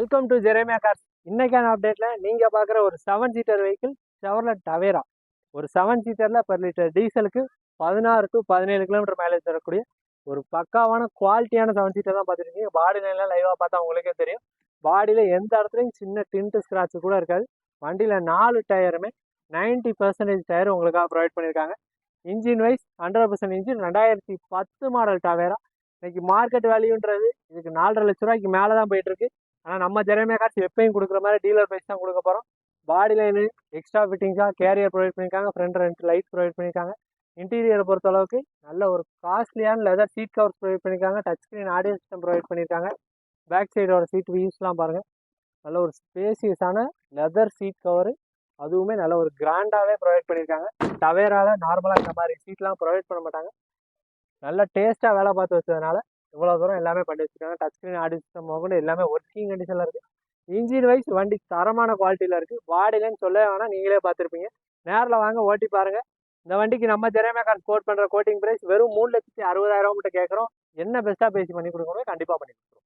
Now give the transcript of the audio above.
Welcome to Jeremiah cars. இன்னைக்கான அப்டேட்ல நீங்க பார்க்குற ஒரு 7 சீட்டர் வெஹிக்கிள் செவர்லெட் டவேரா. ஒரு 7 சீட்டர்ல பெர் லிட்டர் டீசலுக்கு 16 to 17 கிலோமீட்டர் மைலேஜ் தரக்கூடிய ஒரு பக்காவான குவாலிட்டியான 7 சீட்டர் தான் பார்த்துருக்கீங்க. பாடி லைன்லாம் லைவாக பார்த்தா உங்களுக்கே தெரியும். பாடியில் எந்த இடத்துலையும் சின்ன டின்ட் ஸ்க்ராட்ச் கூட இருக்காது. வண்டியில் 4 டயருமே 90% டயர் உங்களுக்காக ப்ரொவைட் பண்ணியிருக்காங்க. Engine wise 100% engine 2010 model Tavera. இன்னைக்கு மார்க்கெட் வேல்யூன்றது இதுக்கு 4.5 லட்ச ரூபாய்க்கு மேலே தான் போயிட்டு இருக்கு. ஆனால் நம்ம ஜெரேமியா கார்ஸ் எப்பயும் கொடுக்குற மாதிரி டீலர் ப்ரைஸ் தான் கொடுக்க போகிறோம். பாடி லைனு எக்ஸ்ட்ரா ஃபிட்டிங்ஸாக கேரியர் ப்ரொவைட் பண்ணியிருக்காங்க. ஃப்ரண்ட் 2 லைட் ப்ரொவைட் பண்ணியிருக்காங்க. இன்டீரியரை பொறுத்த அளவுக்கு நல்ல ஒரு காஸ்ட்லியான லெதர் சீட் கவர்ஸ் ப்ரொவைட் பண்ணியிருக்காங்க. Touch screen audio system provide பண்ணியிருக்காங்க. பேக் சைடோட சீட் வியூஸ்லாம் பாருங்கள். நல்ல ஒரு ஸ்பேசியஸான லெதர் சீட் கவரு, அதுவுமே நல்ல ஒரு கிராண்டாகவே ப்ரொவைட் பண்ணியிருக்காங்க. டவேராவில் நார்மலாக இந்த மாதிரி சீட்லாம் ப்ரொவைட் பண்ண மாட்டாங்க. நல்ல டேஸ்ட்டாக வேலை பார்த்து வச்சதுனால இவ்வளோ தூரம் எல்லாமே பண்ணி வச்சுருக்காங்க. டச் ஸ்க்ரீன் ஆடியோ சிஸ்டம் கூட எல்லாமே ஒர்க்கிங் கண்டிஷனில் இருக்குது. இன்ஜின் வைஸ் வண்டி தரமான குவாலிட்டியில் இருக்குது. பாடியிலன்னு சொல்ல வேணால் நீங்களே பார்த்துருப்பீங்க. நேரில் வாங்க ஓட்டி பாருங்கள். இந்த வண்டிக்கு நம்ம ஜெரேமியா கார்ஸ் கோட் பண்ணுற கோட்டிங் ப்ரைஸ் வெறும் 3,60,000 மட்டும் கேட்குறோம். என்ன பெஸ்ட்டாக பேசி பண்ணி கொடுக்கணும் கண்டிப்பாக பண்ணி கொடுக்குறோம்.